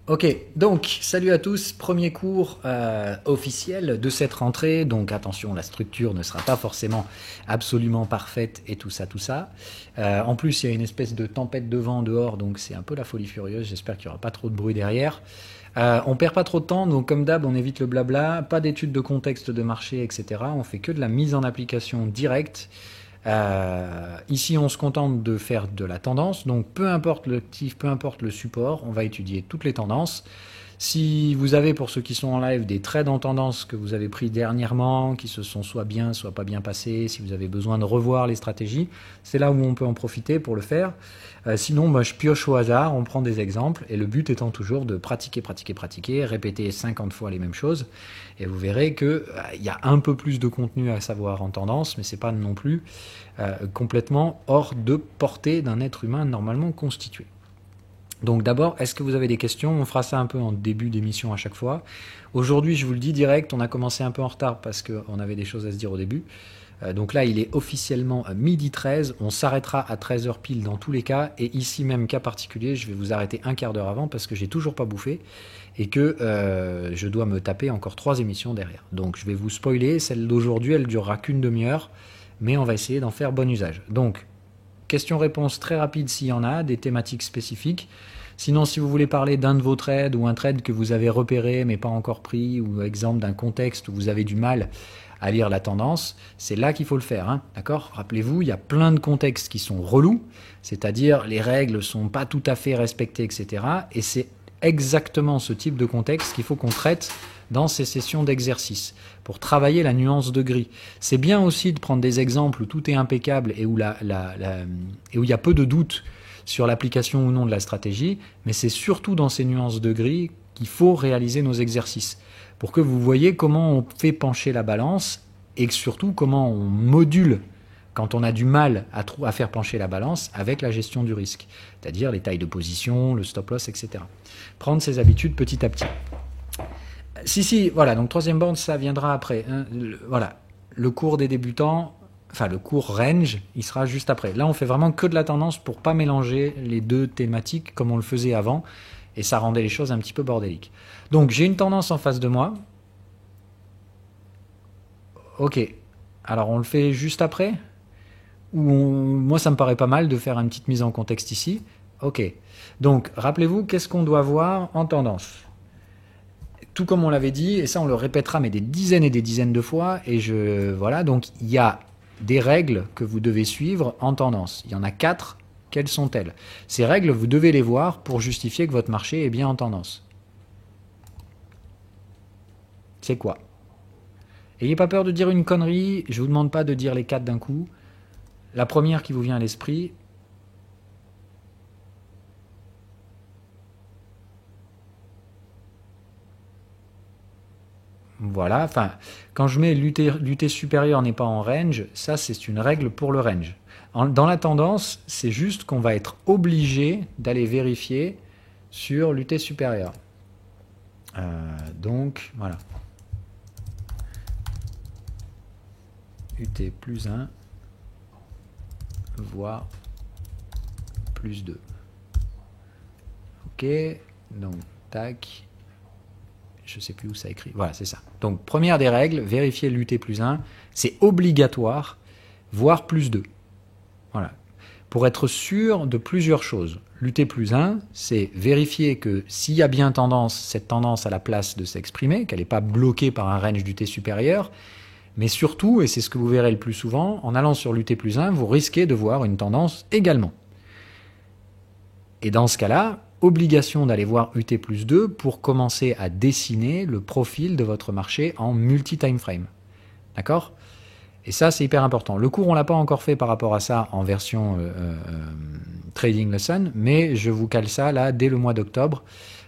Ok, donc salut à tous, premier cours officiel de cette rentrée, donc attention, la structure ne sera pas forcément absolument parfaite et tout ça, tout ça. En plus, il y a une espèce de tempête de vent dehors, donc c'est un peu la folie furieuse, j'espère qu'il n'y aura pas trop de bruit derrière. On perd pas trop de temps, donc comme d'hab, on évite le blabla, pas d'études de contexte de marché, etc. On fait que de la mise en application directe. Ici, on se contente de faire de la tendance, donc peu importe l'actif, peu importe le support, on va étudier toutes les tendances. Si vous avez, pour ceux qui sont en live, des trades en tendance que vous avez pris dernièrement, qui se sont soit bien, soit pas bien passés, si vous avez besoin de revoir les stratégies, c'est là où on peut en profiter pour le faire. Sinon, moi, je pioche au hasard, on prend des exemples, et le but étant toujours de pratiquer, pratiquer, pratiquer, répéter 50 fois les mêmes choses, et vous verrez qu'il y a un peu plus de contenu à savoir en tendance, mais c'est pas non plus complètement hors de portée d'un être humain normalement constitué. Donc d'abord, est-ce que vous avez des questions? On fera ça un peu en début d'émission à chaque fois. Aujourd'hui, je vous le dis direct, on a commencé un peu en retard parce qu'on avait des choses à se dire au début. Donc là, il est officiellement midi 13. On s'arrêtera à 13h pile dans tous les cas. Et ici même, cas particulier, je vais vous arrêter un quart d'heure avant parce que j'ai toujours pas bouffé et que je dois me taper encore 3 émissions derrière. Donc je vais vous spoiler. Celle d'aujourd'hui, elle durera qu'une demi-heure, mais on va essayer d'en faire bon usage. Donc, questions-réponses très rapides s'il y en a, des thématiques spécifiques. Sinon, si vous voulez parler d'un de vos trades ou un trade que vous avez repéré mais pas encore pris, ou exemple d'un contexte où vous avez du mal à lire la tendance, c'est là qu'il faut le faire, hein, d'accord? Rappelez-vous, il y a plein de contextes qui sont relous, c'est-à-dire les règles sont pas tout à fait respectées, etc. Et c'est exactement ce type de contexte qu'il faut qu'on traite dans ces sessions d'exercice pour travailler la nuance de gris. C'est bien aussi de prendre des exemples où tout est impeccable et où il y a peu de doutes sur l'application ou non de la stratégie, mais c'est surtout dans ces nuances de gris qu'il faut réaliser nos exercices pour que vous voyez comment on fait pencher la balance et surtout comment on module quand on a du mal à faire pencher la balance avec la gestion du risque, c'est-à-dire les tailles de position, le stop loss, etc. Prendre ces habitudes petit à petit. Si, voilà, donc troisième bande, ça viendra après. Hein, voilà, le cours des débutants, enfin le cours range, il sera juste après. Là, on fait vraiment que de la tendance pour pas mélanger les deux thématiques comme on le faisait avant, et ça rendait les choses un petit peu bordéliques. Donc, j'ai une tendance en face de moi. Ok, alors on le fait juste après moi, ça me paraît pas mal de faire une petite mise en contexte ici. Ok, donc rappelez-vous, qu'est-ce qu'on doit voir en tendance? Tout comme on l'avait dit, et ça on le répétera mais des dizaines et des dizaines de fois, voilà, donc il y a des règles que vous devez suivre en tendance. Il y en a 4, quelles sont-elles? Ces règles, vous devez les voir pour justifier que votre marché est bien en tendance. C'est quoi? Ayez pas peur de dire une connerie, je vous demande pas de dire les 4 d'un coup. La première qui vous vient à l'esprit, voilà, enfin, quand je mets l'UT supérieur n'est pas en range, ça c'est une règle pour le range. Dans la tendance, c'est juste qu'on va être obligé d'aller vérifier sur l'UT supérieur. Donc, voilà. UT plus 1, voire plus 2. Ok, donc, tac. Je ne sais plus où ça écrit. Voilà, c'est ça. Donc, première des règles, vérifier l'UT plus 1. C'est obligatoire, voire plus 2. Voilà. Pour être sûr de plusieurs choses. L'UT plus 1, c'est vérifier que s'il y a bien tendance, cette tendance a la place de s'exprimer, qu'elle n'est pas bloquée par un range d'UT supérieur. Mais surtout, et c'est ce que vous verrez le plus souvent, en allant sur l'UT plus 1, vous risquez de voir une tendance également. Et dans ce cas-là, obligation d'aller voir UT plus 2 pour commencer à dessiner le profil de votre marché en multi-time frame. D'accord? Et ça, c'est hyper important. Le cours, on ne l'a pas encore fait par rapport à ça en version Trading Lesson, mais je vous cale ça là dès le mois d'octobre,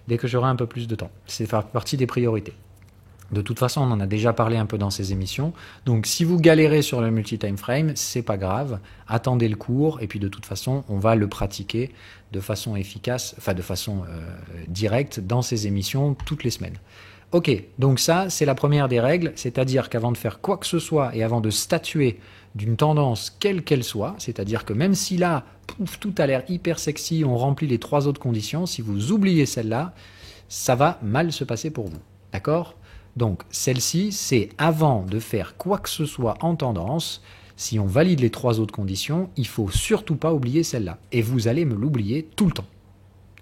dès que j'aurai un peu plus de temps. C'est faire partie des priorités. De toute façon, on en a déjà parlé un peu dans ces émissions. Donc, si vous galérez sur le multi-time frame, c'est pas grave. Attendez le cours et puis de toute façon, on va le pratiquer de façon efficace, enfin de façon directe dans ces émissions toutes les semaines. Ok, donc ça, c'est la première des règles, c'est-à-dire qu'avant de faire quoi que ce soit et avant de statuer d'une tendance quelle qu'elle soit, c'est-à-dire que même si là, pouf, tout a l'air hyper sexy, on remplit les 3 autres conditions, si vous oubliez celle-là, ça va mal se passer pour vous. D'accord? Donc, celle-ci, c'est avant de faire quoi que ce soit en tendance. Si on valide les 3 autres conditions, il ne faut surtout pas oublier celle-là. Et vous allez me l'oublier tout le temps.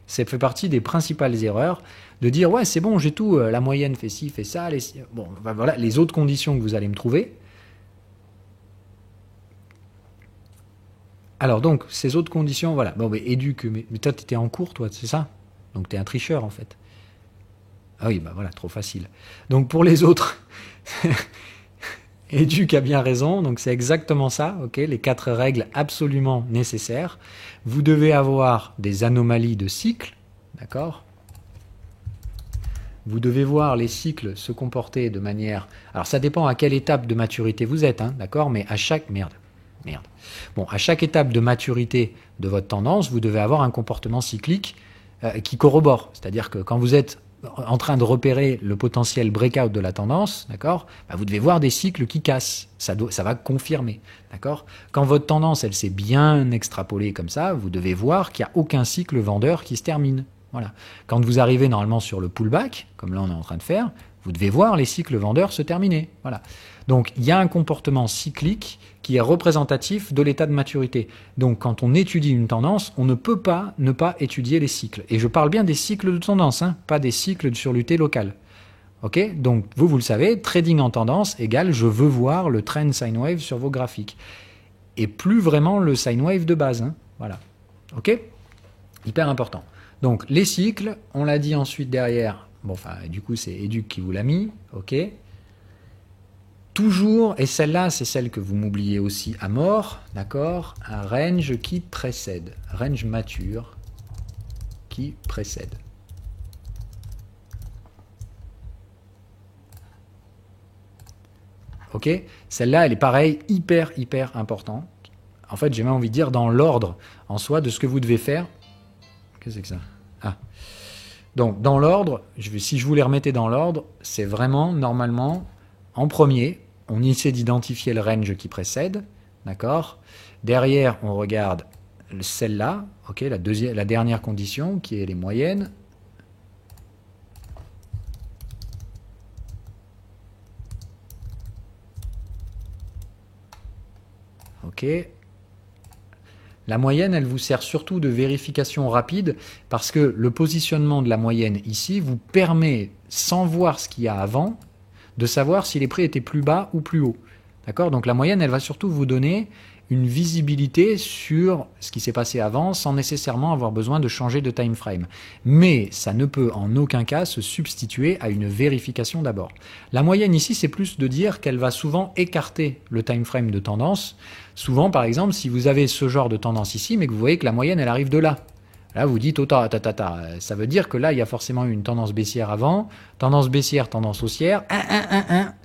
Ça fait partie des principales erreurs de dire ouais c'est bon j'ai tout, la moyenne fait ci, fait ça, bon ben voilà les autres conditions que vous allez me trouver. Alors donc ces autres conditions voilà bon mais éduque mais toi t'étais en cours toi c'est ça donc t'es un tricheur en fait. Ah oui bah voilà trop facile. Donc pour les autres éduque a bien raison donc c'est exactement ça ok les 4 règles absolument nécessaires. Vous devez avoir des anomalies de cycle d'accord. Vous devez voir les cycles se comporter de manière... Alors ça dépend à quelle étape de maturité vous êtes, hein, d'accord? Mais à chaque... Merde. Bon, à chaque étape de maturité de votre tendance, vous devez avoir un comportement cyclique qui corrobore. C'est-à-dire que quand vous êtes en train de repérer le potentiel breakout de la tendance, d'accord? Bah, vous devez voir des cycles qui cassent. Ça va confirmer, d'accord? Quand votre tendance, elle s'est bien extrapolée comme ça, vous devez voir qu'il n'y a aucun cycle vendeur qui se termine. Voilà. Quand vous arrivez normalement sur le pullback, comme là on est en train de faire, vous devez voir les cycles vendeurs se terminer. Voilà. Donc il y a un comportement cyclique qui est représentatif de l'état de maturité. Donc quand on étudie une tendance, on ne peut pas ne pas étudier les cycles. Et je parle bien des cycles de tendance, hein, pas des cycles sur l'UT local. Ok? Donc vous le savez, trading en tendance égale je veux voir le trend sine wave sur vos graphiques. Et plus vraiment le sine wave de base. Hein. Voilà. Ok? Hyper important. Donc les cycles, on l'a dit ensuite derrière, bon enfin du coup c'est Educ qui vous l'a mis, ok. Toujours, et celle-là c'est celle que vous m'oubliez aussi à mort, d'accord, un range qui précède, range mature qui précède. Ok, celle-là elle est pareil, hyper importante. En fait j'ai même envie de dire dans l'ordre en soi de ce que vous devez faire. Qu'est-ce que c'est que ça? Ah. Donc, dans l'ordre, si je vous les remettais dans l'ordre, c'est vraiment, normalement, en premier, on essaie d'identifier le range qui précède, d'accord? Derrière, on regarde celle-là, ok, la dernière condition, qui est les moyennes. Ok. La moyenne, elle vous sert surtout de vérification rapide parce que le positionnement de la moyenne ici vous permet, sans voir ce qu'il y a avant, de savoir si les prix étaient plus bas ou plus hauts. D'accord? Donc la moyenne, elle va surtout vous donner une visibilité sur ce qui s'est passé avant sans nécessairement avoir besoin de changer de time frame. Mais ça ne peut en aucun cas se substituer à une vérification d'abord. La moyenne ici, c'est plus de dire qu'elle va souvent écarter le time frame de tendance. Souvent, par exemple, si vous avez ce genre de tendance ici, mais que vous voyez que la moyenne, elle arrive de là. Là, vous dites, ça veut dire que là, il y a forcément eu une tendance baissière avant, tendance baissière, tendance haussière,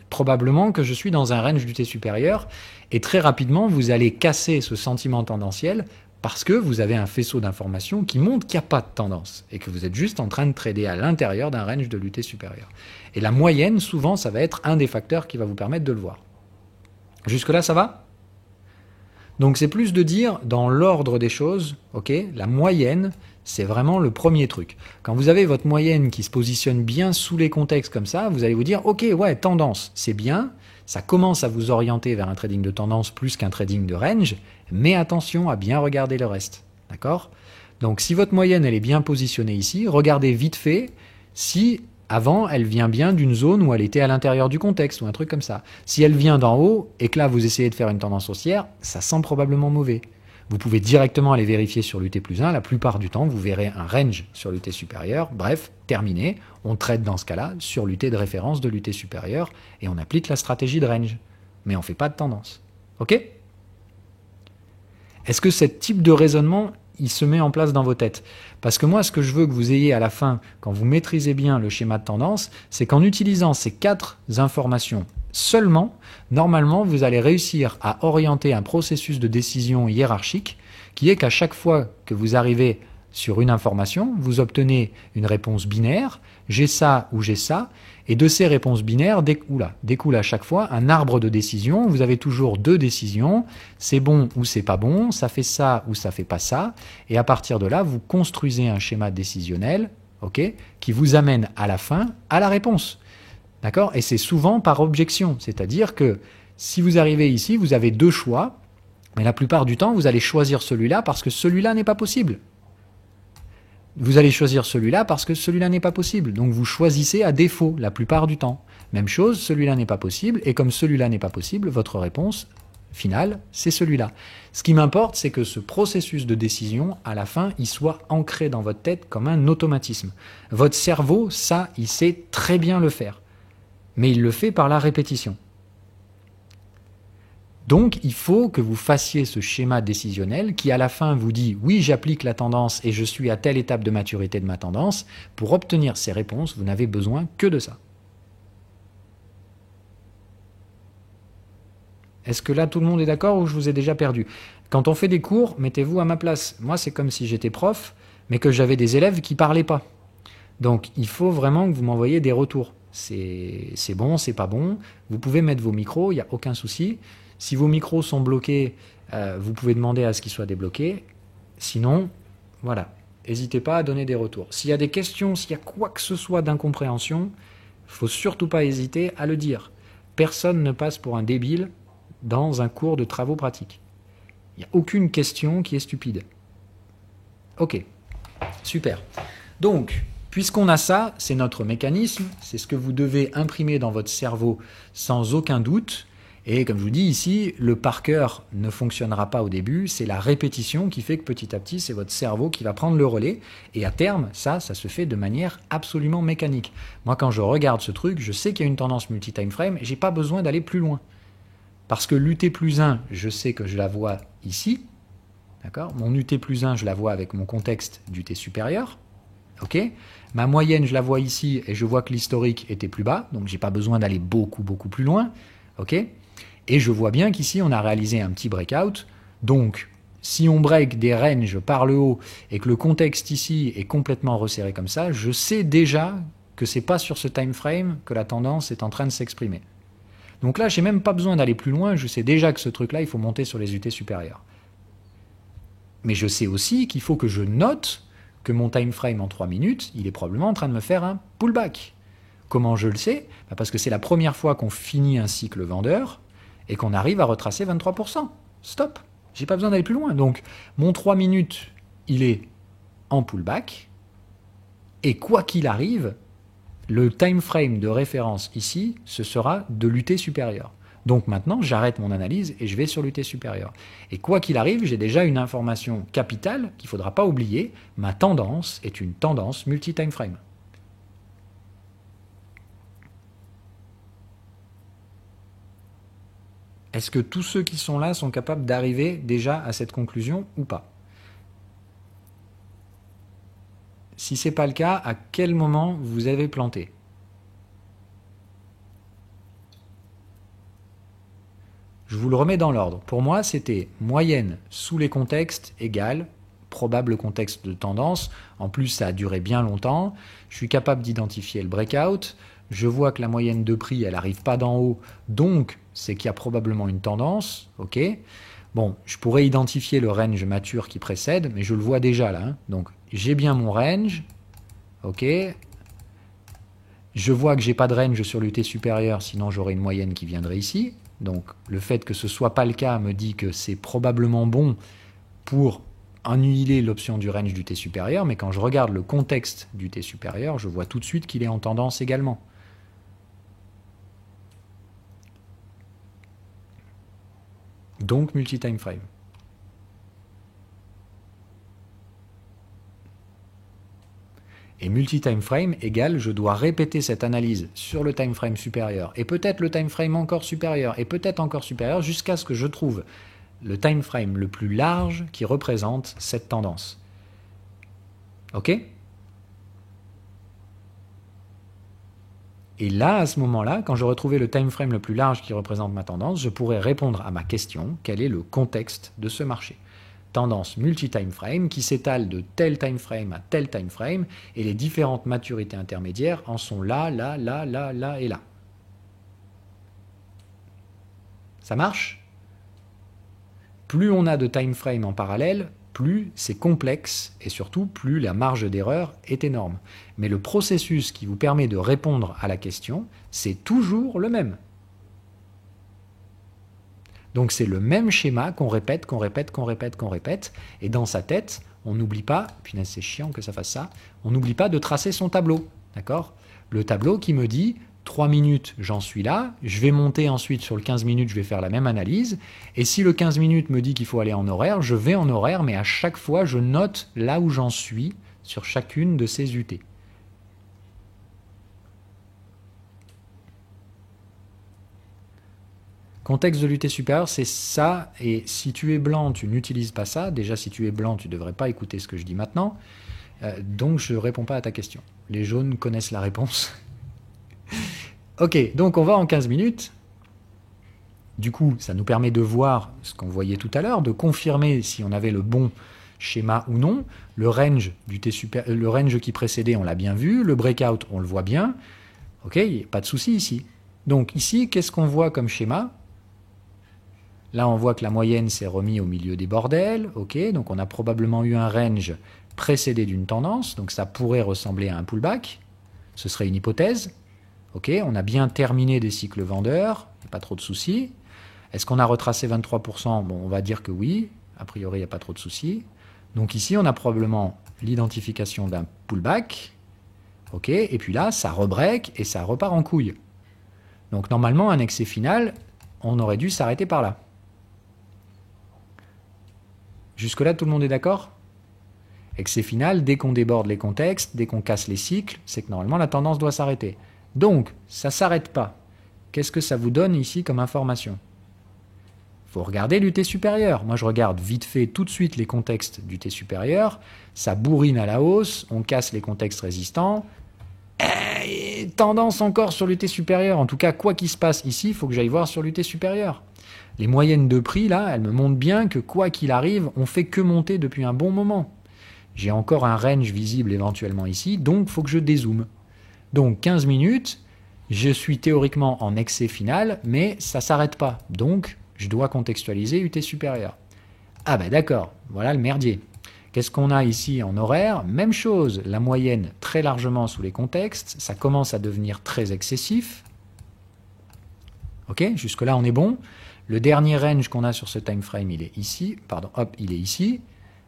probablement que je suis dans un range du T supérieur, et très rapidement, vous allez casser ce sentiment tendanciel parce que vous avez un faisceau d'informations qui montre qu'il n'y a pas de tendance, et que vous êtes juste en train de trader à l'intérieur d'un range de l'UT supérieur. Et la moyenne, souvent, ça va être un des facteurs qui va vous permettre de le voir. Jusque-là, ça va ? Donc c'est plus de dire dans l'ordre des choses, ok, la moyenne, c'est vraiment le premier truc. Quand vous avez votre moyenne qui se positionne bien sous les contextes comme ça, vous allez vous dire, ok, ouais, tendance, c'est bien, ça commence à vous orienter vers un trading de tendance plus qu'un trading de range, mais attention à bien regarder le reste, d'accord? Donc si votre moyenne, elle est bien positionnée ici, regardez vite fait si... Avant, elle vient bien d'une zone où elle était à l'intérieur du contexte ou un truc comme ça. Si elle vient d'en haut et que là vous essayez de faire une tendance haussière, ça sent probablement mauvais. Vous pouvez directement aller vérifier sur l'UT+1. La plupart du temps, vous verrez un range sur l'UT supérieur. Bref, terminé. On trade dans ce cas-là sur l'UT de référence de l'UT supérieur et on applique la stratégie de range. Mais on ne fait pas de tendance. Ok ? Est-ce que ce type de raisonnement, il se met en place dans vos têtes? Parce que moi, ce que je veux que vous ayez à la fin, quand vous maîtrisez bien le schéma de tendance, c'est qu'en utilisant ces 4 informations seulement, normalement, vous allez réussir à orienter un processus de décision hiérarchique qui est qu'à chaque fois que vous arrivez sur une information, vous obtenez une réponse binaire, j'ai ça ou j'ai ça, et de ces réponses binaires découle à chaque fois un arbre de décision. Vous avez toujours 2 décisions, c'est bon ou c'est pas bon, ça fait ça ou ça fait pas ça, et à partir de là, vous construisez un schéma décisionnel, ok, qui vous amène à la fin à la réponse. D'accord? Et c'est souvent par objection. C'est-à-dire que si vous arrivez ici, vous avez deux choix, mais la plupart du temps, vous allez choisir celui-là parce que celui-là n'est pas possible. Vous allez choisir celui-là parce que celui-là n'est pas possible. Donc vous choisissez à défaut la plupart du temps. Même chose, celui-là n'est pas possible, et comme celui-là n'est pas possible, votre réponse finale, c'est celui-là. Ce qui m'importe, c'est que ce processus de décision, à la fin, il soit ancré dans votre tête comme un automatisme. Votre cerveau, ça, il sait très bien le faire. Mais il le fait par la répétition. Donc, il faut que vous fassiez ce schéma décisionnel qui, à la fin, vous dit « Oui, j'applique la tendance et je suis à telle étape de maturité de ma tendance. » Pour obtenir ces réponses, vous n'avez besoin que de ça. Est-ce que là, tout le monde est d'accord ou je vous ai déjà perdu? Quand on fait des cours, mettez-vous à ma place. Moi, c'est comme si j'étais prof, mais que j'avais des élèves qui ne parlaient pas. Donc, il faut vraiment que vous m'envoyiez des retours. C'est bon, c'est pas bon. Vous pouvez mettre vos micros, il n'y a aucun souci. Si vos micros sont bloqués, vous pouvez demander à ce qu'ils soient débloqués. Sinon, voilà, n'hésitez pas à donner des retours. S'il y a des questions, s'il y a quoi que ce soit d'incompréhension, il ne faut surtout pas hésiter à le dire. Personne ne passe pour un débile dans un cours de travaux pratiques. Il n'y a aucune question qui est stupide. Ok, super. Donc, puisqu'on a ça, c'est notre mécanisme, c'est ce que vous devez imprimer dans votre cerveau sans aucun doute. Et comme je vous dis ici, le par cœur ne fonctionnera pas au début, c'est la répétition qui fait que petit à petit, c'est votre cerveau qui va prendre le relais. Et à terme, ça se fait de manière absolument mécanique. Moi, quand je regarde ce truc, je sais qu'il y a une tendance multi-time frame et je n'ai pas besoin d'aller plus loin. Parce que l'UT plus 1, je sais que je la vois ici. D'accord? Mon UT plus 1, je la vois avec mon contexte d'UT supérieur. Ok? Ma moyenne, je la vois ici et je vois que l'historique était plus bas. Donc, je n'ai pas besoin d'aller beaucoup plus loin. Ok? Et je vois bien qu'ici, on a réalisé un petit breakout. Donc, si on break des ranges par le haut et que le contexte ici est complètement resserré comme ça, je sais déjà que ce n'est pas sur ce time frame que la tendance est en train de s'exprimer. Donc là, je n'ai même pas besoin d'aller plus loin. Je sais déjà que ce truc-là, il faut monter sur les UT supérieurs. Mais je sais aussi qu'il faut que je note que mon time frame en 3 minutes, il est probablement en train de me faire un pullback. Comment je le sais? Parce que c'est la première fois qu'on finit un cycle vendeur et qu'on arrive à retracer 23%. Stop, j'ai pas besoin d'aller plus loin. Donc mon 3 minutes, il est en pullback. Et quoi qu'il arrive, le time frame de référence ici, ce sera de l'UT supérieur. Donc maintenant, j'arrête mon analyse et je vais sur l'UT supérieur. Et quoi qu'il arrive, j'ai déjà une information capitale qu'il ne faudra pas oublier. Ma tendance est une tendance multi-time frame. Est-ce que tous ceux qui sont là sont capables d'arriver déjà à cette conclusion ou pas? Si ce n'est pas le cas, à quel moment vous avez planté? Je vous le remets dans l'ordre. Pour moi, c'était moyenne sous les contextes égale probable contexte de tendance. En plus, ça a duré bien longtemps. Je suis capable d'identifier le breakout. Je vois que la moyenne de prix, elle n'arrive pas d'en haut. Donc, c'est qu'il y a probablement une tendance. Ok. Bon, je pourrais identifier le range mature qui précède, mais je le vois déjà là. Hein. Donc, j'ai bien mon range. Ok. Je vois que j'ai pas de range sur l'UT supérieur, sinon j'aurais une moyenne qui viendrait ici. Donc, le fait que ce ne soit pas le cas me dit que c'est probablement bon pour annihiler l'option du range du T supérieur, mais quand je regarde le contexte du T supérieur, je vois tout de suite qu'il est en tendance également. Donc, multi-time frame. Et multi-time frame égale, je dois répéter cette analyse sur le time frame supérieur, et peut-être le time frame encore supérieur, et peut-être encore supérieur, jusqu'à ce que je trouve le time frame le plus large qui représente cette tendance. Ok? Et là, à ce moment-là, quand j'aurai trouvé le time frame le plus large qui représente ma tendance, je pourrai répondre à ma question, quel est le contexte de ce marché? Tendance multi-time frame qui s'étale de tel time frame à tel time frame, et les différentes maturités intermédiaires en sont là, là, là, là, là et là. Ça marche? Plus on a de time frame en parallèle, plus c'est complexe et surtout plus la marge d'erreur est énorme. Mais le processus qui vous permet de répondre à la question, c'est toujours le même. Donc c'est le même schéma qu'on répète, qu'on répète, qu'on répète, qu'on répète, et dans sa tête, on n'oublie pas, punaise c'est chiant que ça fasse ça, on n'oublie pas de tracer son tableau, d'accord? Le tableau qui me dit 3 minutes, j'en suis là, je vais monter ensuite sur le 15 minutes, je vais faire la même analyse, et si le 15 minutes me dit qu'il faut aller en horaire, je vais en horaire, mais à chaque fois, je note là où j'en suis sur chacune de ces UT. Contexte de l'UT supérieur, c'est ça, et si tu es blanc, tu n'utilises pas ça. Déjà, si tu es blanc, tu ne devrais pas écouter ce que je dis maintenant. Donc, je ne réponds pas à ta question. Les jaunes connaissent la réponse. Ok, donc on va en 15 minutes. Du coup, ça nous permet de voir ce qu'on voyait tout à l'heure, de confirmer si on avait le bon schéma ou non. Le range le range qui précédait, on l'a bien vu. Le breakout, on le voit bien. Ok, pas de souci ici. Donc ici, qu'est-ce qu'on voit comme schéma? Là, on voit que la moyenne s'est remise au milieu des bordels. Ok, donc on a probablement eu un range précédé d'une tendance. Donc ça pourrait ressembler à un pullback. Ce serait une hypothèse. Ok, on a bien terminé des cycles vendeurs. Pas trop de soucis. Est-ce qu'on a retracé 23%? Bon, on va dire que oui. A priori, il n'y a pas trop de soucis. Donc ici, on a probablement l'identification d'un pullback. Ok, et puis là, ça rebreak et ça repart en couille. Donc normalement, un excès final, on aurait dû s'arrêter par là. Jusque-là, tout le monde est d'accord? Excès final, dès qu'on déborde les contextes, dès qu'on casse les cycles, c'est que normalement la tendance doit s'arrêter. Donc, ça ne s'arrête pas. Qu'est-ce que ça vous donne ici comme information? Il faut regarder l'UT supérieur. Moi, je regarde vite fait tout de suite les contextes d'UT supérieur. Ça bourrine à la hausse, on casse les contextes résistants. Et tendance encore sur l'UT supérieur. En tout cas, quoi qu'il se passe ici, il faut que j'aille voir sur l'UT supérieur. Les moyennes de prix, là, elles me montrent bien que quoi qu'il arrive, on fait que monter depuis un bon moment. J'ai encore un range visible éventuellement ici, donc il faut que je dézoome. Donc 15 minutes, je suis théoriquement en excès final, mais ça ne s'arrête pas. Donc, je dois contextualiser UT supérieur. Ah ben d'accord, voilà le merdier. Qu'est-ce qu'on a ici en horaire? Même chose, la moyenne très largement sous les contextes, ça commence à devenir très excessif. Ok, jusque-là on est bon. Le dernier range qu'on a sur ce time frame, il est ici. Pardon, hop, il est ici.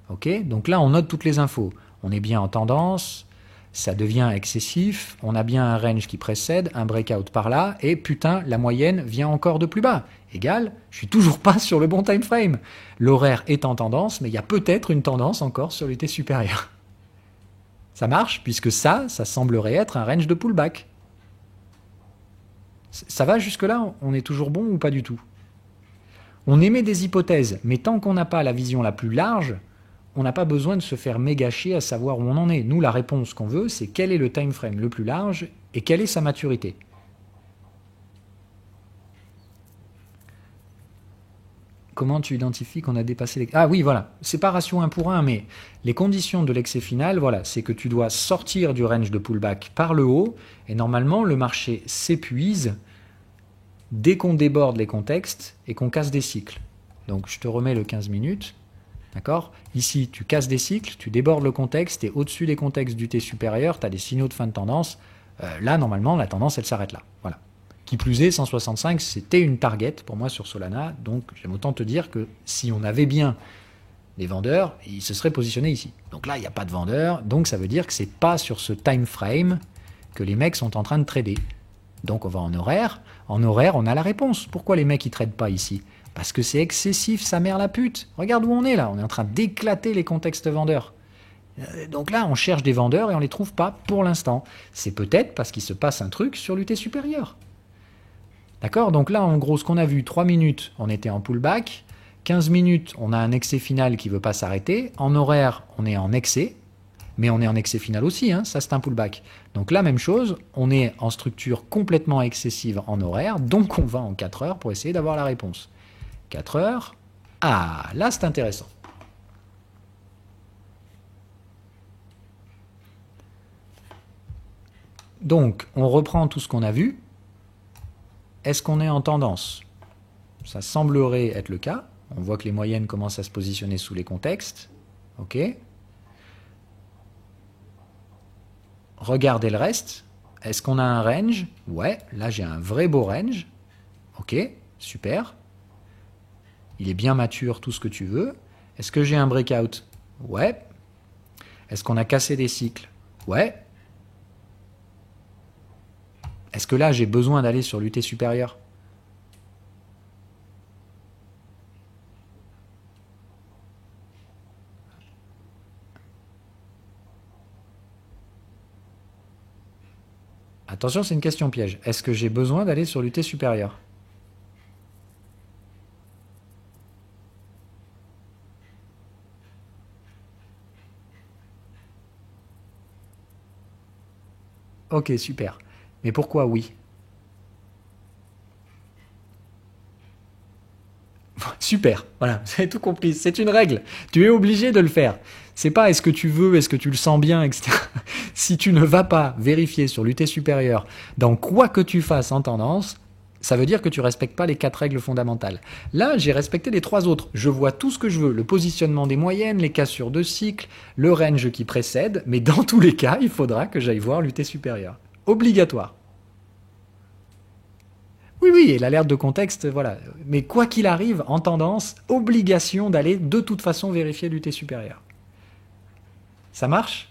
Ok, donc là on note toutes les infos. On est bien en tendance, ça devient excessif, on a bien un range qui précède, un breakout par là, et putain, la moyenne vient encore de plus bas. Égal, je suis toujours pas sur le bon time frame. L'horaire est en tendance, mais il y a peut-être une tendance encore sur l'UT supérieur. Ça marche, puisque ça semblerait être un range de pullback. Ça va jusque-là? On est toujours bon ou pas du tout? On émet des hypothèses, mais tant qu'on n'a pas la vision la plus large, on n'a pas besoin de se faire méga chier à savoir où on en est. Nous, la réponse qu'on veut, c'est quel est le time frame le plus large et quelle est sa maturité. Comment tu identifies qu'on a dépassé les... Ah oui, voilà, c'est pas ratio 1 pour 1, mais les conditions de l'excès final, voilà, c'est que tu dois sortir du range de pullback par le haut, et normalement, le marché s'épuise dès qu'on déborde les contextes et qu'on casse des cycles. Donc, je te remets le 15 minutes. D'accord? Ici, tu casses des cycles, tu débordes le contexte, et au-dessus des contextes d'UT supérieur, tu as des signaux de fin de tendance. Là, normalement, la tendance, elle s'arrête là. Voilà. Qui plus est, 165, c'était une target pour moi sur Solana. Donc, j'aime autant te dire que si on avait bien des vendeurs, ils se seraient positionnés ici. Donc là, il n'y a pas de vendeurs. Donc, ça veut dire que c'est pas sur ce time frame que les mecs sont en train de trader. Donc, on va en horaire. En horaire, on a la réponse. Pourquoi les mecs, ils tradent pas ici? Parce que c'est excessif, sa mère la pute. Regarde où on est là. On est en train d'éclater les contextes vendeurs. Donc là, on cherche des vendeurs et on les trouve pas pour l'instant. C'est peut-être parce qu'il se passe un truc sur l'UT supérieur. D'accord? Donc là, en gros, ce qu'on a vu, 3 minutes, on était en pullback. 15 minutes, on a un excès final qui ne veut pas s'arrêter. En horaire, on est en excès. Mais on est en excès final aussi, hein, ça c'est un pullback. Donc la même chose, on est en structure complètement excessive en horaire, donc on va en 4 heures pour essayer d'avoir la réponse. 4 heures, ah, là c'est intéressant. Donc, on reprend tout ce qu'on a vu. Est-ce qu'on est en tendance? Ça semblerait être le cas. On voit que les moyennes commencent à se positionner sous les contextes. Ok. Regardez le reste. Est-ce qu'on a un range? Ouais, là j'ai un vrai beau range. Ok, super. Il est bien mature, tout ce que tu veux. Est-ce que j'ai un breakout? Ouais. Est-ce qu'on a cassé des cycles? Ouais. Est-ce que là j'ai besoin d'aller sur l'UT supérieur? Attention, c'est une question piège. Est-ce que j'ai besoin d'aller sur l'UT supérieur? Ok, super. Mais pourquoi oui? Super, voilà, vous avez tout compris. C'est une règle. Tu es obligé de le faire. C'est pas est-ce que tu veux, est-ce que tu le sens bien, etc. Si tu ne vas pas vérifier sur l'UT supérieur dans quoi que tu fasses en tendance, ça veut dire que tu respectes pas les 4 règles fondamentales. Là, j'ai respecté les 3 autres. Je vois tout ce que je veux, le positionnement des moyennes, les cassures de cycle, le range qui précède, mais dans tous les cas, il faudra que j'aille voir l'UT supérieur. Obligatoire. Oui, oui, et l'alerte de contexte, voilà. Mais quoi qu'il arrive, en tendance, obligation d'aller de toute façon vérifier l'UT supérieur. Ça marche?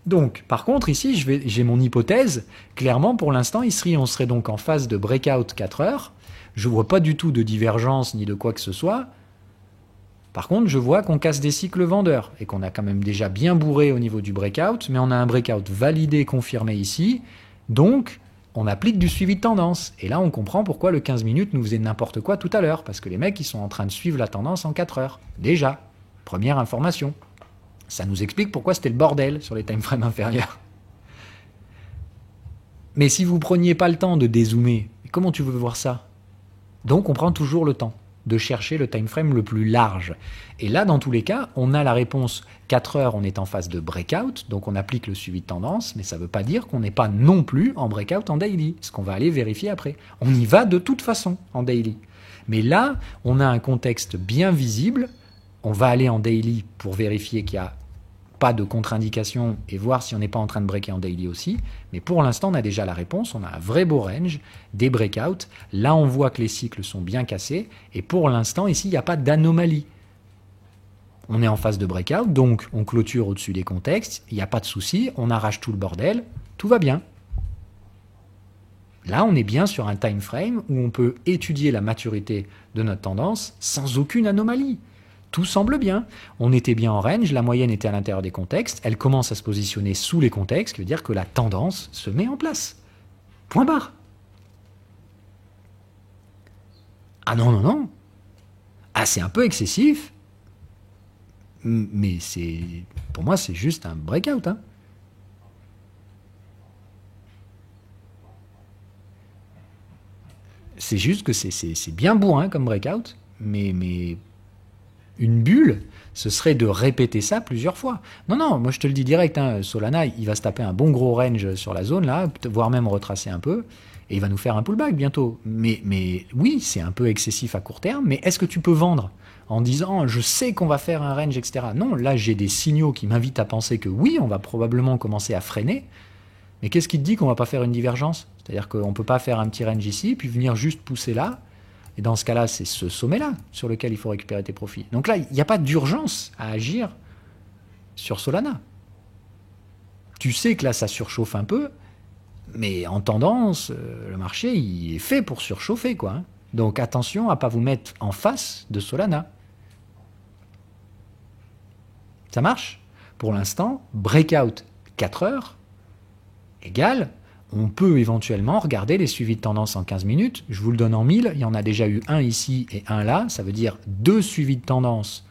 Donc, par contre, ici, j'ai mon hypothèse. Clairement, pour l'instant, ici, on serait donc en phase de breakout 4 heures. Je vois pas du tout de divergence ni de quoi que ce soit. Par contre, je vois qu'on casse des cycles vendeurs et qu'on a quand même déjà bien bourré au niveau du breakout, mais on a un breakout validé, confirmé ici. Donc, on applique du suivi de tendance. Et là, on comprend pourquoi le 15 minutes nous faisait n'importe quoi tout à l'heure, parce que les mecs, ils sont en train de suivre la tendance en 4 heures. Déjà, première information. Ça nous explique pourquoi c'était le bordel sur les timeframes inférieurs. Mais si vous preniez pas le temps de dézoomer, comment tu veux voir ça? Donc on prend toujours le temps de chercher le timeframe le plus large. Et là, dans tous les cas, on a la réponse 4 heures, on est en phase de breakout, donc on applique le suivi de tendance, mais ça ne veut pas dire qu'on n'est pas non plus en breakout en daily, ce qu'on va aller vérifier après. On y va de toute façon en daily. Mais là, on a un contexte bien visible, on va aller en daily pour vérifier qu'il n'y a pas de contre-indication et voir si on n'est pas en train de breaker en daily aussi. Mais pour l'instant, on a déjà la réponse. On a un vrai beau range, des breakouts. Là, on voit que les cycles sont bien cassés. Et pour l'instant, ici, il n'y a pas d'anomalie. On est en phase de breakout, donc on clôture au-dessus des contextes. Il n'y a pas de souci. On arrache tout le bordel. Tout va bien. Là, on est bien sur un time frame où on peut étudier la maturité de notre tendance sans aucune anomalie. Tout semble bien. On était bien en range, la moyenne était à l'intérieur des contextes, elle commence à se positionner sous les contextes, ce qui veut dire que la tendance se met en place. Point barre. Ah non, non, non. Ah, c'est un peu excessif, mais pour moi, c'est juste un breakout. Hein. C'est juste que c'est bien bourrin comme breakout, mais une bulle, ce serait de répéter ça plusieurs fois. Non, non, moi je te le dis direct, hein, Solana, il va se taper un bon gros range sur la zone, là, voire même retracer un peu, et il va nous faire un pullback bientôt. Mais oui, c'est un peu excessif à court terme, mais est-ce que tu peux vendre en disant je sais qu'on va faire un range, etc. Non, là j'ai des signaux qui m'invitent à penser que oui, on va probablement commencer à freiner, mais qu'est-ce qui te dit qu'on va pas faire une divergence? C'est-à-dire qu'on ne peut pas faire un petit range ici, puis venir juste pousser là. Et dans ce cas-là, c'est ce sommet-là sur lequel il faut récupérer tes profits. Donc là, il n'y a pas d'urgence à agir sur Solana. Tu sais que là, ça surchauffe un peu, mais en tendance, le marché, il est fait pour surchauffer, quoi. Hein. Donc attention à ne pas vous mettre en face de Solana. Ça marche? Pour l'instant, breakout 4 heures égale, on peut éventuellement regarder les suivis de tendance en 15 minutes. Je vous le donne en 1000. Il y en a déjà eu un ici et un là. Ça veut dire 2 suivis de tendance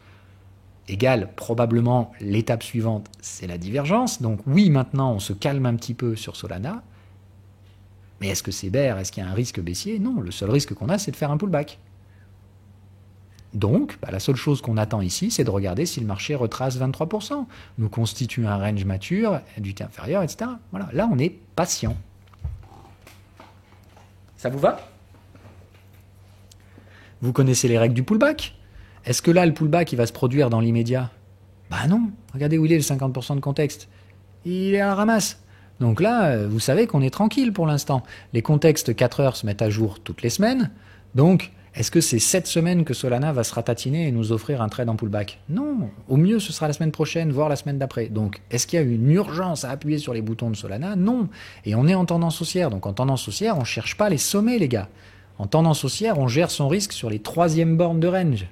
égale probablement l'étape suivante, c'est la divergence. Donc oui, maintenant, on se calme un petit peu sur Solana. Mais est-ce que c'est bear? Est-ce qu'il y a un risque baissier? Non, le seul risque qu'on a, c'est de faire un pullback. Donc, la seule chose qu'on attend ici, c'est de regarder si le marché retrace 23%, nous constitue un range mature, d'unité inférieure, etc. Voilà, là, on est patient. Ça vous va? Vous connaissez les règles du pullback? Est-ce que là, le pullback, il va se produire dans l'immédiat? Bah non, regardez où il est le 50% de contexte. Il est à la ramasse. Donc là, vous savez qu'on est tranquille pour l'instant. Les contextes 4 heures se mettent à jour toutes les semaines. Donc, est-ce que c'est cette semaine que Solana va se ratatiner et nous offrir un trade en pullback? Non, au mieux ce sera la semaine prochaine, voire la semaine d'après. Donc, est-ce qu'il y a une urgence à appuyer sur les boutons de Solana? Non. Et on est en tendance haussière. Donc en tendance haussière, on ne cherche pas les sommets, les gars. En tendance haussière, on gère son risque sur les 3e bornes de range.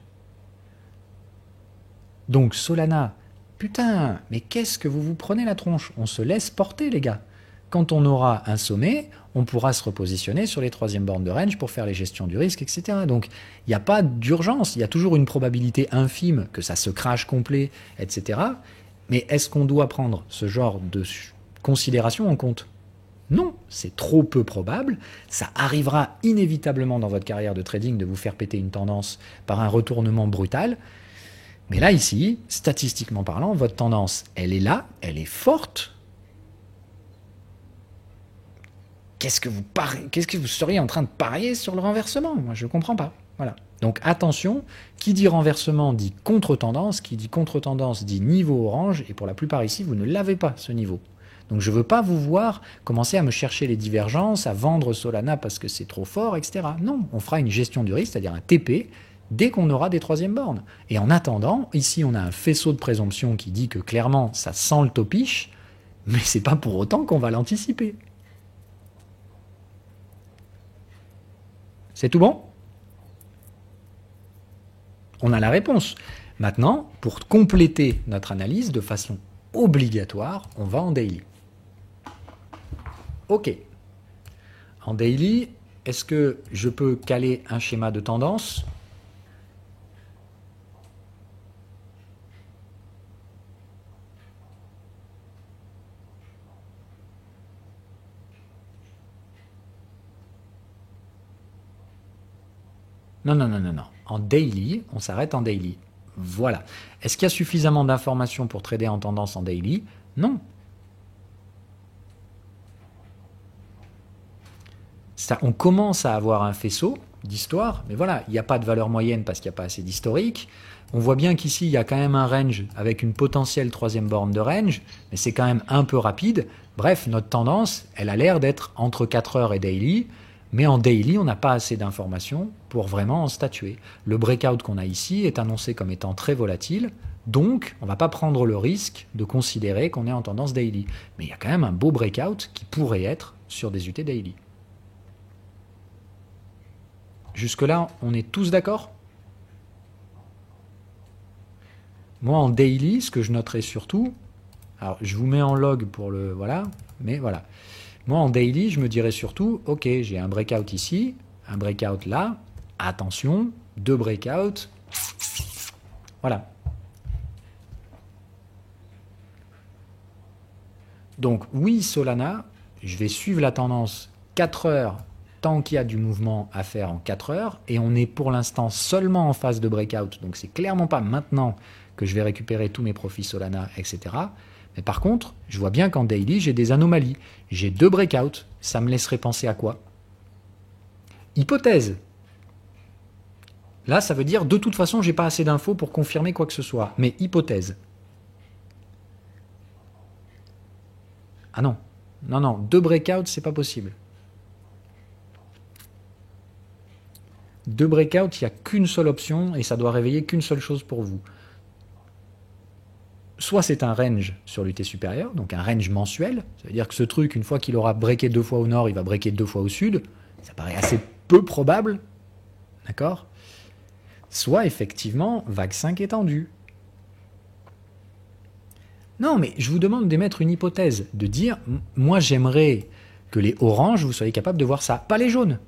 Donc Solana, putain, mais qu'est-ce que vous vous prenez la tronche? On se laisse porter, les gars. Quand on aura un sommet, on pourra se repositionner sur les 3e bornes de range pour faire les gestions du risque, etc. Donc, il n'y a pas d'urgence. Il y a toujours une probabilité infime que ça se crache complet, etc. Mais est-ce qu'on doit prendre ce genre de considération en compte? Non, c'est trop peu probable. Ça arrivera inévitablement dans votre carrière de trading de vous faire péter une tendance par un retournement brutal. Mais là, ici, statistiquement parlant, votre tendance, elle est là, elle est forte. Qu'est-ce que vous seriez en train de parier sur le renversement? Moi, je ne comprends pas. Voilà. Donc attention, qui dit renversement dit contre-tendance, qui dit contre-tendance dit niveau orange, et pour la plupart ici, vous ne l'avez pas, ce niveau. Donc je ne veux pas vous voir commencer à me chercher les divergences, à vendre Solana parce que c'est trop fort, etc. Non, on fera une gestion du risque, c'est-à-dire un TP, dès qu'on aura des 3e bornes. Et en attendant, ici on a un faisceau de présomption qui dit que clairement ça sent le topiche, mais c'est pas pour autant qu'on va l'anticiper. C'est tout bon? On a la réponse. Maintenant, pour compléter notre analyse de façon obligatoire, on va en daily. Ok. En daily, est-ce que je peux caler un schéma de tendance? Non, non, non, non, non. En daily, on s'arrête en daily. Voilà. Est-ce qu'il y a suffisamment d'informations pour trader en tendance en daily? Non. Ça, on commence à avoir un faisceau d'histoire, mais voilà, il n'y a pas de valeur moyenne parce qu'il n'y a pas assez d'historique. On voit bien qu'ici, il y a quand même un range avec une potentielle 3e borne de range, mais c'est quand même un peu rapide. Bref, notre tendance, elle a l'air d'être entre 4 heures et daily, mais en daily, on n'a pas assez d'informations pour vraiment en statuer. Le breakout qu'on a ici est annoncé comme étant très volatile, donc on ne va pas prendre le risque de considérer qu'on est en tendance daily. Mais il y a quand même un beau breakout qui pourrait être sur des UT daily. Jusque-là, on est tous d'accord? Moi, en daily, ce que je noterai surtout, alors je vous mets en log pour le... Voilà, mais voilà. Moi, en daily, je me dirais surtout, ok, j'ai un breakout ici, un breakout là, attention, 2 breakouts, voilà. Donc oui, Solana, je vais suivre la tendance 4 heures tant qu'il y a du mouvement à faire en 4 heures, et on est pour l'instant seulement en phase de breakout, donc c'est clairement pas maintenant que je vais récupérer tous mes profits Solana, etc. Mais par contre, je vois bien qu'en daily, j'ai des anomalies. J'ai 2 breakouts. Ça me laisserait penser à quoi? Hypothèse. Là, ça veut dire, de toute façon, j'ai pas assez d'infos pour confirmer quoi que ce soit. Mais hypothèse. Ah non. Non, non. 2 breakouts, c'est pas possible. 2 breakouts, il n'y a qu'une seule option et ça doit réveiller qu'une seule chose pour vous. Soit c'est un range sur l'UT supérieur, donc un range mensuel. Ça veut dire que ce truc, une fois qu'il aura breaké 2 fois au nord, il va breaker 2 fois au sud. Ça paraît assez peu probable. D'accord? Soit effectivement, vague 5 étendue. Non, mais je vous demande d'émettre une hypothèse, de dire, moi j'aimerais que les oranges, vous soyez capable de voir ça, pas les jaunes.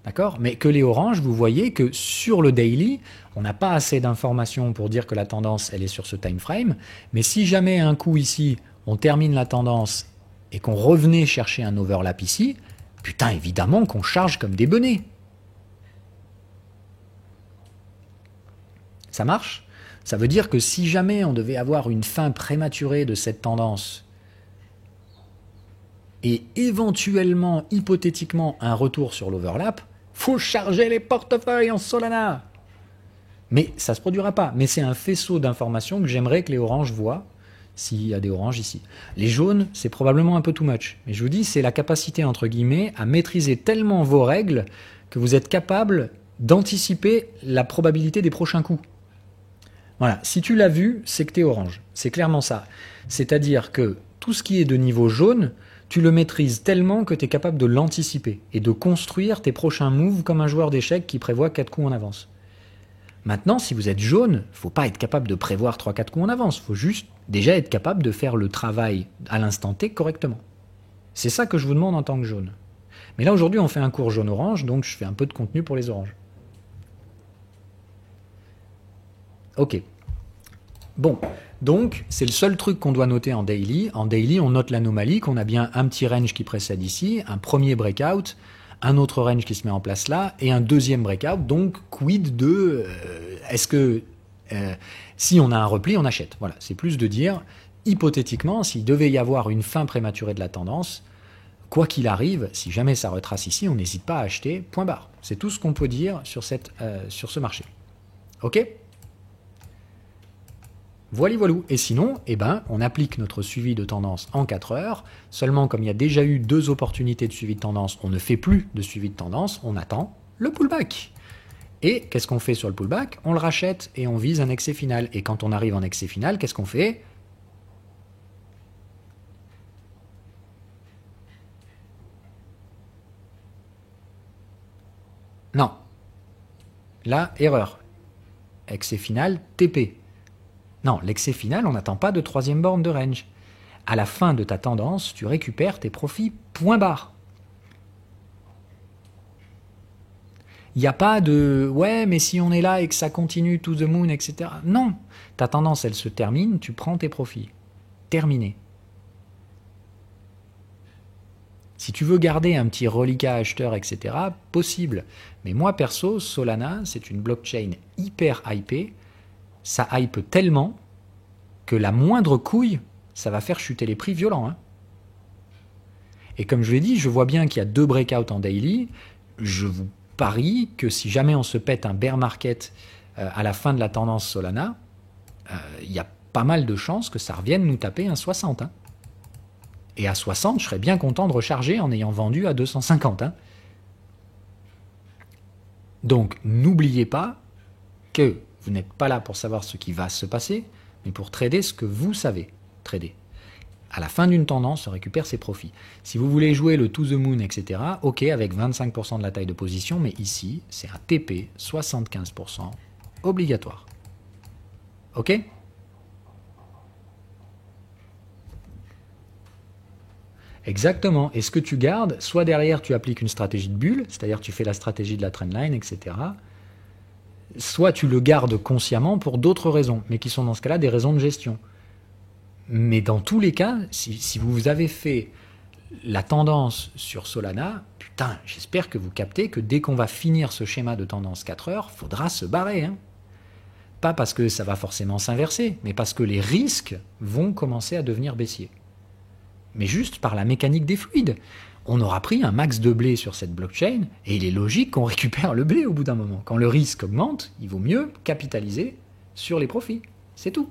D'accord? Mais que les oranges, vous voyez que sur le daily, on n'a pas assez d'informations pour dire que la tendance, elle est sur ce time frame. Mais si jamais un coup ici, on termine la tendance et qu'on revenait chercher un overlap ici, putain, évidemment qu'on charge comme des benets. Ça marche? Ça veut dire que si jamais on devait avoir une fin prématurée de cette tendance et éventuellement, hypothétiquement, un retour sur l'overlap, faut charger les portefeuilles en Solana. Mais ça ne se produira pas. Mais c'est un faisceau d'informations que j'aimerais que les oranges voient, s'il y a des oranges ici. Les jaunes, c'est probablement un peu too much. Mais je vous dis, c'est la capacité, entre guillemets, à maîtriser tellement vos règles que vous êtes capable d'anticiper la probabilité des prochains coups. Voilà, si tu l'as vu, c'est que tu es orange. C'est clairement ça. C'est-à-dire que tout ce qui est de niveau jaune, tu le maîtrises tellement que tu es capable de l'anticiper et de construire tes prochains moves comme un joueur d'échecs qui prévoit 4 coups en avance. Maintenant, si vous êtes jaune, il ne faut pas être capable de prévoir 3-4 coups en avance. Il faut juste déjà être capable de faire le travail à l'instant T correctement. C'est ça que je vous demande en tant que jaune. Mais là, aujourd'hui, on fait un cours jaune-orange, donc je fais un peu de contenu pour les oranges. Ok. Bon, donc c'est le seul truc qu'on doit noter en daily. En daily, on note l'anomalie, qu'on a bien un petit range qui précède ici, un premier breakout, un autre range qui se met en place là, et un deuxième breakout. Donc, quid de... est-ce que si on a un repli, on achète? Voilà, c'est plus de dire, hypothétiquement, s'il devait y avoir une fin prématurée de la tendance, quoi qu'il arrive, si jamais ça retrace ici, on n'hésite pas à acheter, point barre. C'est tout ce qu'on peut dire sur ce marché. Ok? Voilà, voilà. Et sinon, on applique notre suivi de tendance en 4 heures. Seulement, comme il y a déjà eu 2 opportunités de suivi de tendance, on ne fait plus de suivi de tendance, on attend le pullback. Et qu'est-ce qu'on fait sur le pullback? On le rachète et on vise un excès final. Et quand on arrive en excès final, qu'est-ce qu'on fait? Non. Là, erreur. Excès final, TP. Non, l'excès final, on n'attend pas de troisième borne de range. À la fin de ta tendance, tu récupères tes profits point barre. Il n'y a pas de « ouais, mais si on est là et que ça continue to the moon, etc. » Non, ta tendance, elle se termine, tu prends tes profits. Terminé. Si tu veux garder un petit reliquat acheteur, etc., possible. Mais moi, perso, Solana, c'est une blockchain hyper hypée. Ça hype tellement que la moindre couille, ça va faire chuter les prix violents. Hein. Et comme je l'ai dit, je vois bien qu'il y a 2 breakouts en daily. Je vous parie que si jamais on se pète un bear market à la fin de la tendance Solana, il y a pas mal de chances que ça revienne nous taper un 60. Hein. Et à 60, je serais bien content de recharger en ayant vendu à 250. Hein. Donc, n'oubliez pas que vous n'êtes pas là pour savoir ce qui va se passer, mais pour trader ce que vous savez trader. À la fin d'une tendance, on récupère ses profits. Si vous voulez jouer le to the moon, etc., ok, avec 25% de la taille de position, mais ici, c'est un TP, 75% obligatoire. Ok? Exactement. Et ce que tu gardes, soit derrière, tu appliques une stratégie de bulle, c'est-à-dire tu fais la stratégie de la trendline, etc., soit tu le gardes consciemment pour d'autres raisons, mais qui sont dans ce cas-là des raisons de gestion. Mais dans tous les cas, si vous avez fait la tendance sur Solana, putain, j'espère que vous captez que dès qu'on va finir ce schéma de tendance 4 heures, faudra se barrer. Hein. Pas parce que ça va forcément s'inverser, mais parce que les risques vont commencer à devenir baissiers. Mais juste par la mécanique des fluides. On aura pris un max de blé sur cette blockchain, et il est logique qu'on récupère le blé au bout d'un moment. Quand le risque augmente, il vaut mieux capitaliser sur les profits. C'est tout.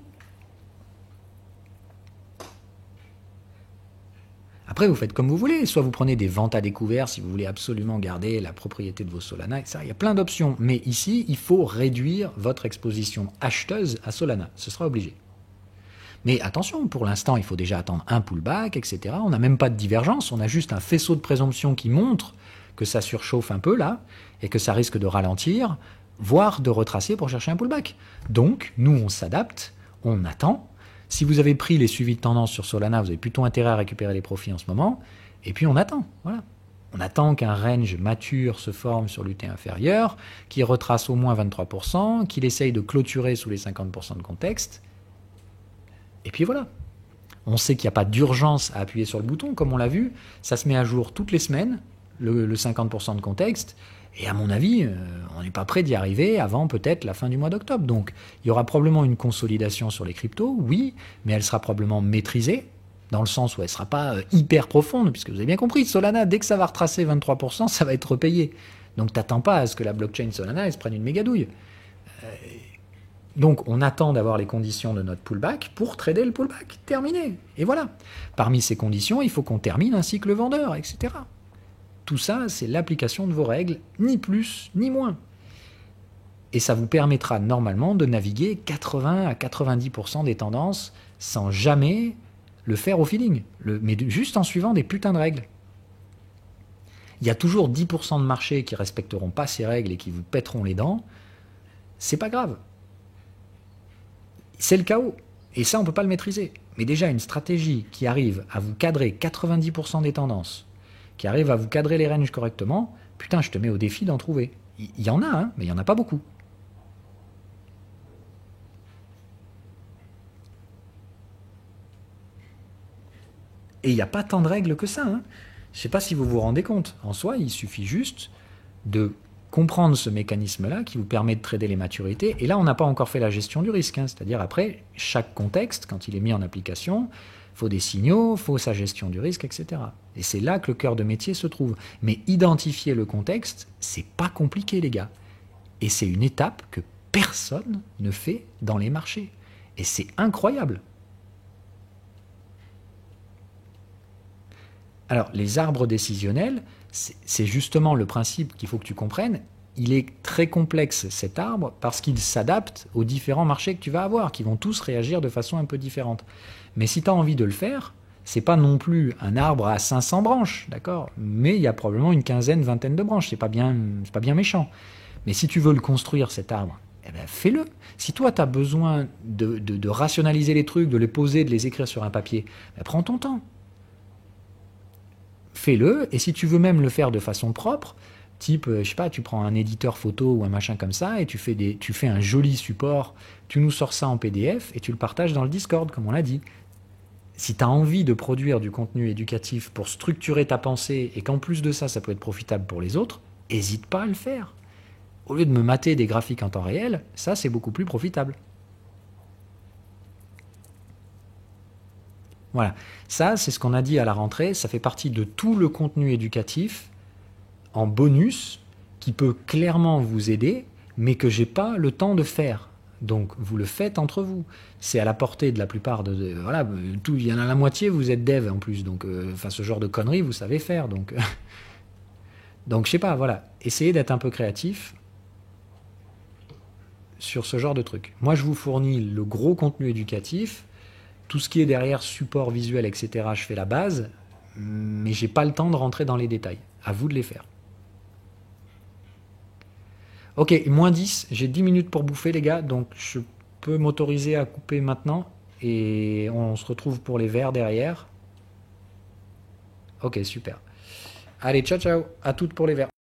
Après, vous faites comme vous voulez. Soit vous prenez des ventes à découvert si vous voulez absolument garder la propriété de vos Solana, etc. Il y a plein d'options. Mais ici, il faut réduire votre exposition acheteuse à Solana. Ce sera obligé. Mais attention, pour l'instant, il faut déjà attendre un pullback, etc. On n'a même pas de divergence. On a juste un faisceau de présomption qui montre que ça surchauffe un peu là et que ça risque de ralentir, voire de retracer pour chercher un pullback. Donc, nous, on s'adapte, on attend. Si vous avez pris les suivis de tendance sur Solana, vous avez plutôt intérêt à récupérer les profits en ce moment. Et puis, on attend. Voilà. On attend qu'un range mature se forme sur l'UT inférieur, qu'il retrace au moins 23%, qu'il essaye de clôturer sous les 50% de contexte. Et puis voilà. On sait qu'il n'y a pas d'urgence à appuyer sur le bouton, comme on l'a vu. Ça se met à jour toutes les semaines, le 50% de contexte. Et à mon avis, on n'est pas prêt d'y arriver avant peut-être la fin du mois d'octobre. Donc, il y aura probablement une consolidation sur les cryptos, oui, mais elle sera probablement maîtrisée, dans le sens où elle ne sera pas hyper profonde, puisque vous avez bien compris, Solana, dès que ça va retracer 23%, ça va être repayé. Donc, t'attends pas à ce que la blockchain Solana elle se prenne une méga douille. Donc on attend d'avoir les conditions de notre pullback pour trader le pullback. Terminé. Et voilà. Parmi ces conditions, il faut qu'on termine un cycle vendeur, etc. Tout ça, c'est l'application de vos règles, ni plus ni moins. Et ça vous permettra normalement de naviguer 80 à 90% des tendances sans jamais le faire au feeling, mais juste en suivant des putains de règles. Il y a toujours 10% de marchés qui respecteront pas ces règles et qui vous pèteront les dents. C'est pas grave. C'est le chaos. Et ça, on ne peut pas le maîtriser. Mais déjà, une stratégie qui arrive à vous cadrer 90% des tendances, qui arrive à vous cadrer les ranges correctement, putain, je te mets au défi d'en trouver. Il y en a, hein, mais il n'y en a pas beaucoup. Et il n'y a pas tant de règles que ça. Hein. Je ne sais pas si vous vous rendez compte. En soi, il suffit juste de comprendre ce mécanisme-là qui vous permet de trader les maturités. Et là, on n'a pas encore fait la gestion du risque. Hein. C'est-à-dire, après, chaque contexte, quand il est mis en application, il faut des signaux, il faut sa gestion du risque, etc. Et c'est là que le cœur de métier se trouve. Mais identifier le contexte, c'est pas compliqué, les gars. Et c'est une étape que personne ne fait dans les marchés. Et c'est incroyable. Alors, les arbres décisionnels, c'est justement le principe qu'il faut que tu comprennes. Il est très complexe, cet arbre, parce qu'il s'adapte aux différents marchés que tu vas avoir, qui vont tous réagir de façon un peu différente. Mais si tu as envie de le faire, c'est pas non plus un arbre à 500 branches, d'accord? Mais il y a probablement une quinzaine, vingtaine de branches, c'est pas bien méchant. Mais si tu veux le construire, cet arbre, eh ben fais-le. Si toi, tu as besoin de rationaliser les trucs, de les poser, de les écrire sur un papier, ben prends ton temps. Fais-le, et si tu veux même le faire de façon propre, type, je sais pas, tu prends un éditeur photo ou un machin comme ça, et tu fais un joli support, tu nous sors ça en PDF, et tu le partages dans le Discord, comme on l'a dit. Si tu as envie de produire du contenu éducatif pour structurer ta pensée, et qu'en plus de ça, ça peut être profitable pour les autres, n'hésite pas à le faire. Au lieu de me mater des graphiques en temps réel, ça, c'est beaucoup plus profitable. Voilà, ça c'est ce qu'on a dit à la rentrée, ça fait partie de tout le contenu éducatif en bonus qui peut clairement vous aider, mais que j'ai pas le temps de faire. Donc vous le faites entre vous. C'est à la portée de la plupart voilà, tout, il y en a la moitié, vous êtes dev en plus, donc ce genre de conneries vous savez faire. Donc je sais pas, voilà, essayez d'être un peu créatif sur ce genre de truc. Moi je vous fournis le gros contenu éducatif. Tout ce qui est derrière, support visuel, etc., je fais la base, mais j'ai pas le temps de rentrer dans les détails. À vous de les faire. Ok, moins 10, j'ai 10 minutes pour bouffer, les gars, donc je peux m'autoriser à couper maintenant, et on se retrouve pour les verres derrière. Ok, super. Allez, ciao, ciao, à toutes pour les verres.